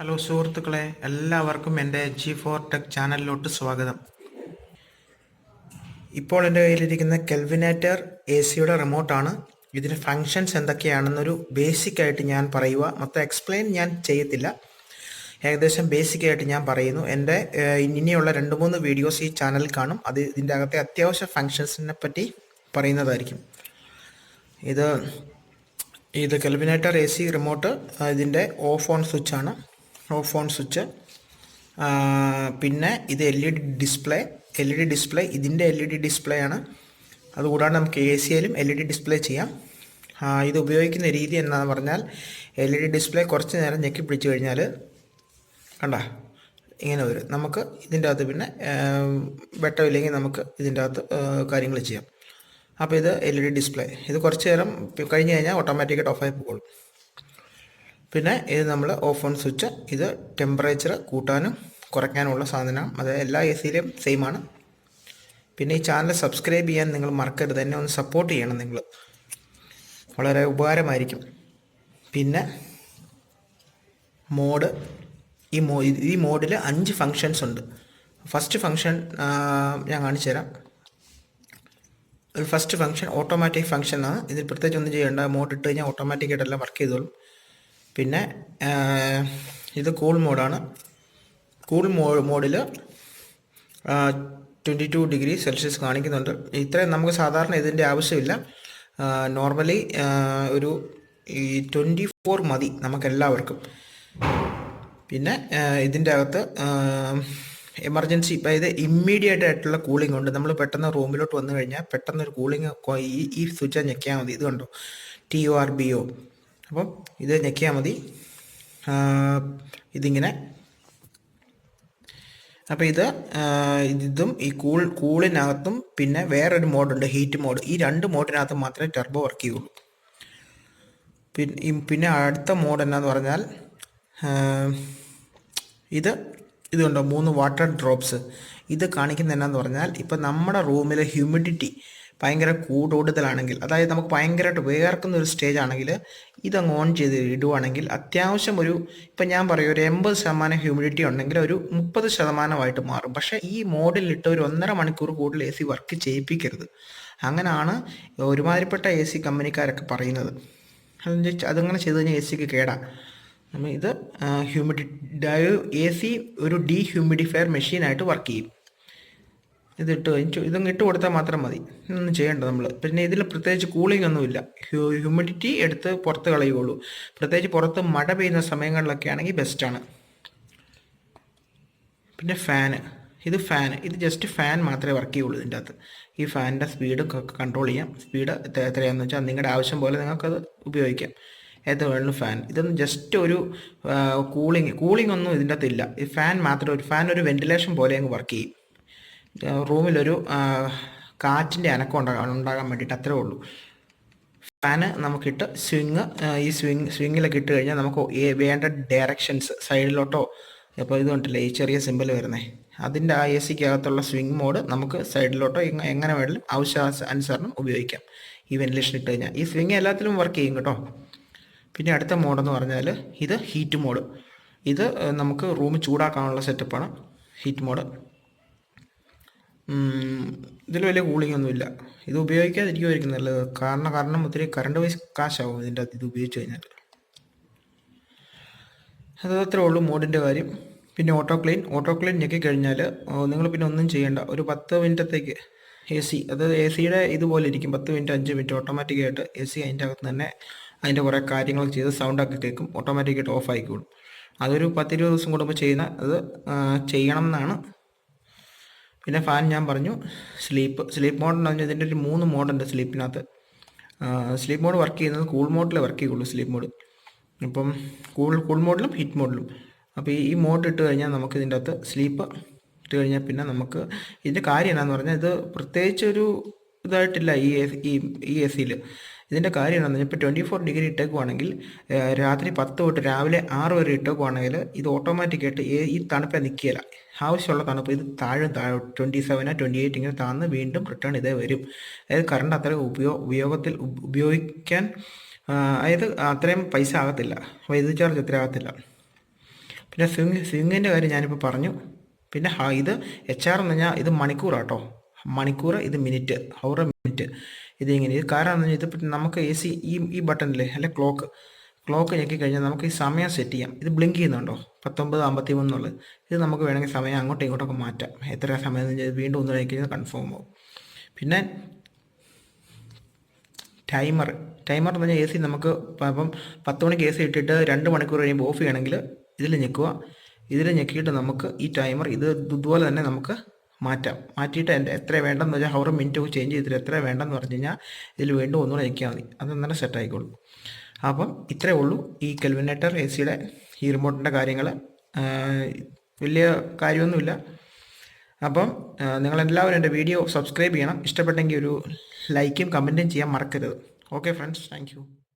Hello സുഹൃത്തുക്കളെ, എല്ലാവർക്കും എൻ്റെ G4 ടെക് ചാനലിലോട്ട് സ്വാഗതം. ഇപ്പോൾ എൻ്റെ കയ്യിലിരിക്കുന്ന കെൽവിനേറ്റർ എ സിയുടെ റിമോട്ടാണ്. ഇതിന് ഫങ്ഷൻസ് എന്തൊക്കെയാണെന്നൊരു ബേസിക്കായിട്ട് ഞാൻ പറയുക. മൊത്തം എക്സ്പ്ലെയിൻ ഞാൻ ചെയ്യത്തില്ല, ഏകദേശം ബേസിക്കായിട്ട് ഞാൻ പറയുന്നു. എൻ്റെ ഇനിയുള്ള 2-3 വീഡിയോസ് ഈ ചാനലിൽ കാണും. അത് ഇതിൻ്റെ അകത്തെ അത്യാവശ്യ ഫങ്ഷൻസിനെ പറ്റി പറയുന്നതായിരിക്കും. ഇത് കെൽവിനേറ്റർ എ സി റിമോട്ട്, ഇതിൻ്റെ ഓഫ് ഓൺ സ്വിച്ചാണ്. Off on switch. പിന്നെ ഇത് എൽ ഇ ഡി ഡിസ്പ്ലേ ഇതിൻ്റെ LED ഡിസ്പ്ലേ ആണ്. അതുകൂടാതെ നമുക്ക് AC-യിലും LED ഡിസ്പ്ലേ ചെയ്യാം. ഇത് ഉപയോഗിക്കുന്ന രീതി എന്താണെന്ന് പറഞ്ഞാൽ, LED ഡിസ്പ്ലേ കുറച്ച് നേരം ഞെക്കി പിടിച്ചു കഴിഞ്ഞാൽ കണ്ട ഇങ്ങനെ വരും. നമുക്ക് ഇതിൻ്റെ അകത്ത് പിന്നെ വെട്ടമില്ലെങ്കിൽ നമുക്ക് ഇതിൻ്റെ അകത്ത് കാര്യങ്ങൾ ചെയ്യാം. അപ്പോൾ ഇത് LED ഡിസ്പ്ലേ. ഇത് കുറച്ച് നേരം കഴിഞ്ഞ് കഴിഞ്ഞാൽ ഓട്ടോമാറ്റിക്കായിട്ട് ഓഫായി പോകും. പിന്നെ ഇത് നമ്മൾ ഓഫ് ഓൺ സ്വിച്ച്. ഇത് ടെമ്പറേച്ചർ കൂട്ടാനും കുറയ്ക്കാനുള്ള സാധനം. അത് എല്ലാ AC-യിലും സെയിം ആണ്. പിന്നെ ഈ ചാനൽ സബ്സ്ക്രൈബ് ചെയ്യാൻ നിങ്ങൾ മറക്കരുത്. എന്നെ ഒന്ന് സപ്പോർട്ട് ചെയ്യണം നിങ്ങൾ, വളരെ ഉപകാരമായിരിക്കും. പിന്നെ മോഡ്. ഈ മോഡിൽ 5 ഫങ്ഷൻസ് ഉണ്ട്. ഫസ്റ്റ് ഫങ്ഷൻ ഞാൻ കാണിച്ചു തരാം. ഫസ്റ്റ് ഫങ്ഷൻ ഓട്ടോമാറ്റിക് ഫങ്ഷനാണ്. ഇതിൽ പ്രത്യേകിച്ച് ഒന്നും ചെയ്യേണ്ട. മോഡ് ഇട്ട് കഴിഞ്ഞാൽ ഓട്ടോമാറ്റിക്കായിട്ടെല്ലാം വർക്ക് ചെയ്തോളും. പിന്നെ ഇത് കൂൾ മോഡാണ്. കൂൾ മോഡിൽ 22 ഡിഗ്രി സെൽഷ്യസ് കാണിക്കുന്നുണ്ട്. ഇത്രയും നമുക്ക് സാധാരണ ഇതിൻ്റെ ആവശ്യമില്ല. നോർമലി ഒരു 24 മതി നമുക്കെല്ലാവർക്കും. പിന്നെ ഇതിൻ്റെ അകത്ത് എമർജൻസി, ഇപ്പം ഇത് ഇമ്മീഡിയറ്റ് ആയിട്ടുള്ള കൂളിംഗ് ഉണ്ട്. നമ്മൾ പെട്ടെന്ന് റൂമിലോട്ട് വന്നു കഴിഞ്ഞാൽ പെട്ടെന്നൊരു കൂളിംഗ് ഈ സ്വിച്ച് ഞെക്കിയാൽ മതി. ഇത് കണ്ടോ, TORBO. അപ്പം ഇത് ഞെക്കിയാൽ മതി. ഇതിങ്ങനെ. അപ്പോൾ ഇതും ഈ കൂളിനകത്തും പിന്നെ വേറൊരു മോഡുണ്ട്, ഹീറ്റ് മോഡ്. ഈ 2 മോഡിനകത്ത് മാത്രമേ ടെർബോ വർക്ക് ചെയ്യുള്ളൂ. പിന്നെ അടുത്ത മോഡ് എന്നാന്ന് പറഞ്ഞാൽ ഇത് കണ്ടോ, 3 വാട്ടർ ഡ്രോപ്സ്. ഇത് കാണിക്കുന്ന എന്നാന്ന് പറഞ്ഞാൽ, ഇപ്പം നമ്മുടെ റൂമിലെ ഹ്യൂമിഡിറ്റി ഭയങ്കര കൂടുതലാണെങ്കിൽ, അതായത് നമുക്ക് ഭയങ്കരമായിട്ട് വേർക്കുന്ന ഒരു സ്റ്റേജ് ആണെങ്കിൽ ഇതങ്ങ് ഓൺ ചെയ്ത് ഇടുവാണെങ്കിൽ അത്യാവശ്യം ഇപ്പം ഞാൻ പറയും ഒരു 80% ഹ്യൂമിഡിറ്റി ഉണ്ടെങ്കിൽ ഒരു 30% മാറും. പക്ഷേ ഈ മോഡിലിട്ട് ഒരു 1.5 മണിക്കൂർ കൂടുതൽ AC വർക്ക് ചെയ്യിപ്പിക്കരുത്. അങ്ങനെയാണ് ഒരുമാതിരിപ്പെട്ട AC കമ്പനിക്കാരൊക്കെ പറയുന്നത്. അതങ്ങനെ ചെയ്ത് കഴിഞ്ഞാൽ AC കേടാ. ഇത് AC ഒരു ഡീഹ്യൂമിഡിഫയർ മെഷീനായിട്ട് വർക്ക് ചെയ്യും. ഇതങ്ങ് ഇട്ട് കൊടുത്താൽ മാത്രം മതി, ഒന്നും ചെയ്യേണ്ട നമ്മൾ. പിന്നെ ഇതിൽ പ്രത്യേകിച്ച് കൂളിംഗ് ഒന്നുമില്ല. ഹ്യൂമിഡിറ്റി എടുത്ത് പുറത്ത് കളയുള്ളൂ. പ്രത്യേകിച്ച് പുറത്ത് മഴ പെയ്യുന്ന സമയങ്ങളിലൊക്കെ ആണെങ്കിൽ ബെസ്റ്റാണ്. പിന്നെ ഇത് ജസ്റ്റ് ഫാൻ മാത്രമേ വർക്ക് ചെയ്യുള്ളൂ ഇതിൻ്റെ അകത്ത്. ഈ ഫാനിൻ്റെ സ്പീഡ് കൺട്രോൾ ചെയ്യാം. സ്പീഡ് എത്രയാണെന്ന് വെച്ചാൽ നിങ്ങളുടെ ആവശ്യം പോലെ നിങ്ങൾക്കത് ഉപയോഗിക്കാം. ഏത് വേണമെങ്കിലും ഫാൻ. ഇതൊന്നും ജസ്റ്റ് ഒരു കൂളിംഗ് ഒന്നും ഇതിൻ്റെ അകത്തില്ല. ഈ ഫാൻ മാത്രം ഒരു വെന്റിലേഷൻ പോലെ അങ്ങ് വർക്ക് ചെയ്യും. റൂമിലൊരു കാറ്റിൻ്റെ അനക്കം ഉണ്ടാകാൻ വേണ്ടിയിട്ട് അത്രേ ഉള്ളൂ. ഫാന് നമുക്കിട്ട് സ്വിങ്ങിലൊക്കെ ഇട്ട് കഴിഞ്ഞാൽ നമുക്ക് വേണ്ട ഡയറക്ഷൻസ് സൈഡിലോട്ടോ, അപ്പോൾ ഇത് കണ്ടില്ലേ ഈ ചെറിയ സിമ്പിൾ വരുന്നത്, അതിൻ്റെ ആ AC-ക്കകത്തുള്ള സ്വിങ് മോഡ് നമുക്ക് സൈഡിലോട്ടോ എങ്ങനെ വേണമെങ്കിലും ആവശ്യാനുസരണം ഉപയോഗിക്കാം. ഈ വെന്റിലേഷൻ ഇട്ട് കഴിഞ്ഞാൽ ഈ സ്വിങ് എല്ലാത്തിലും വർക്ക് ചെയ്യും കേട്ടോ. പിന്നെ അടുത്ത മോഡെന്ന് പറഞ്ഞാൽ ഇത് ഹീറ്റ് മോഡ്. ഇത് നമുക്ക് റൂം ചൂടാക്കാനുള്ള സെറ്റപ്പാണ് ഹീറ്റ് മോഡ്. ഇതിൽ വലിയ കൂളിംഗ് ഒന്നുമില്ല. ഇത് ഉപയോഗിക്കാതിരിക്കുമായിരിക്കും നല്ലത്. കാരണം ഒത്തിരി കറണ്ട് വൈസ് കാശാവും ഇതിൻ്റെ അകത്ത് ഇത് ഉപയോഗിച്ച് കഴിഞ്ഞാൽ. അതത്രേ ഉള്ളൂ മോഡിൻ്റെ കാര്യം. പിന്നെ ഓട്ടോ ക്ലീൻ ഞെക്കിക്കഴിഞ്ഞാൽ നിങ്ങൾ പിന്നെ ഒന്നും ചെയ്യേണ്ട. ഒരു 10 മിനിറ്റത്തേക്ക് AC-യുടെ ഇതുപോലെ ഇരിക്കും. 10 മിനിറ്റ് 5 മിനിറ്റ് ഓട്ടോമാറ്റിക്കായിട്ട് AC അതിൻ്റെ അകത്ത് തന്നെ അതിൻ്റെ കുറേ കാര്യങ്ങൾ ചെയ്ത് സൗണ്ടൊക്കെ കേൾക്കും, ഓട്ടോമാറ്റിക്കായിട്ട് ഓഫ് ആയിക്കോളും. അതൊരു 10-20 ദിവസം കൂടുമ്പോൾ അത് ചെയ്യണം എന്നാണ്. പിന്നെ ഫാൻ ഞാൻ പറഞ്ഞു. സ്ലീപ്പ് മോഡ് എന്ന് പറഞ്ഞാൽ ഇതിൻ്റെ ഒരു 3 മോഡുണ്ട് സ്ലീപ്പിനകത്ത്. സ്ലീപ്പ് മോഡ് വർക്ക് ചെയ്യുന്നത് കൂൾ മോഡിലേ വർക്ക് ചെയ്യുള്ളൂ സ്ലീപ്പ് മോഡ്. ഇപ്പം കൂൾ മോഡിലും ഹീറ്റ് മോഡിലും. അപ്പോൾ ഈ മോഡ് ഇട്ട് കഴിഞ്ഞാൽ നമുക്ക് ഇതിൻ്റെ അകത്ത് സ്ലീപ്പ് ഇട്ട് കഴിഞ്ഞാൽ പിന്നെ നമുക്ക് ഇതിൻ്റെ കാര്യം എന്താണെന്ന് പറഞ്ഞാൽ, ഇത് പ്രത്യേകിച്ച് ഒരു ഇതായിട്ടില്ല ഈ AC-യിൽ. ഇതിൻ്റെ കാര്യം എന്താണെന്ന് പറഞ്ഞാൽ, ഇപ്പോൾ 24 ഡിഗ്രി ഇട്ടേക്കുവാണെങ്കിൽ രാത്രി 10 തൊട്ട് രാവിലെ 6 വരെ ഇട്ടേക്കുവാണെങ്കിൽ ഇത് ഓട്ടോമാറ്റിക്കായിട്ട് ഈ തണുപ്പേ നിൽക്കില്ല. ആവശ്യമുള്ള തണുപ്പ് ഇത് താഴെ 27 28 ഇങ്ങനെ താന്ന് വീണ്ടും റിട്ടേൺ ഇതേ വരും. അതായത് കറണ്ട് അത്ര ഉപയോഗിക്കാൻ അതായത് അത്രയും പൈസ ആകത്തില്ല, വൈദ്യുതി ചാർജ് അത്ര ആകത്തില്ല. പിന്നെ സ്വിങ്ങിൻ്റെ കാര്യം ഞാനിപ്പോൾ പറഞ്ഞു. പിന്നെ ഇത് HR എന്ന് പറഞ്ഞാൽ ഇത് മണിക്കൂറാട്ടോ, മണിക്കൂർ, ഇത് മിനിറ്റ്, ഹവർ മിനിറ്റ്. ഇതിങ്ങനെ ഇത് കാരണം എന്ന് പറഞ്ഞാൽ ഇതിപ്പോൾ നമുക്ക് AC ഈ ബട്ടണില്ലേ അല്ലെ ക്ലോക്ക് ഞെക്കി കഴിഞ്ഞാൽ നമുക്ക് ഈ സമയം സെറ്റ് ചെയ്യാം. ഇത് ബ്ലിങ്ക് ചെയ്യുന്നുണ്ടോ 19:53 എന്നുള്ളത്. ഇത് നമുക്ക് വേണമെങ്കിൽ സമയം അങ്ങോട്ടും ഇങ്ങോട്ടൊക്കെ മാറ്റാം. എത്ര സമയം എന്ന് കഴിഞ്ഞാൽ വീണ്ടും ഒന്ന് കഴിഞ്ഞാൽ കൺഫേം ആവും. പിന്നെ ടൈമർ എന്ന് പറഞ്ഞാൽ AC നമുക്ക് ഇപ്പം 10 മണിക്ക് AC ഇട്ടിട്ട് 2 മണിക്കൂർ കഴിയുമ്പോൾ ഓഫ് ചെയ്യണമെങ്കിൽ ഇതിൽ ഞെക്കുക. ഇതിൽ ഞെക്കിയിട്ട് നമുക്ക് ഈ ടൈമർ ഇതുപോലെ തന്നെ നമുക്ക് മാറ്റിയിട്ട് എത്ര വേണ്ടെന്ന് വെച്ചാൽ ഹവർ മിനിറ്റ് ചേഞ്ച് ചെയ്തിട്ട് എത്ര വേണ്ടെന്ന് പറഞ്ഞു കഴിഞ്ഞാൽ ഇതിൽ വീണ്ടും ഒന്നുകൂടെ ഞെക്കിയാൽ മതി, അത് അന്നേരം സെറ്റ് ആയിക്കോളും. അപ്പം ഇത്രേ ഉള്ളൂ ഈ കെൽവിനേറ്റർ ACയുടെ ഈ റിമോട്ടിൻ്റെ കാര്യങ്ങൾ. വലിയ കാര്യമൊന്നുമില്ല. അപ്പം നിങ്ങളെല്ലാവരും എൻ്റെ വീഡിയോ സബ്സ്ക്രൈബ് ചെയ്യണം. ഇഷ്ടപ്പെട്ടെങ്കിൽ ഒരു ലൈക്കും കമൻറ്റും ചെയ്യാൻ മറക്കരുത്. Okay friends, thank you.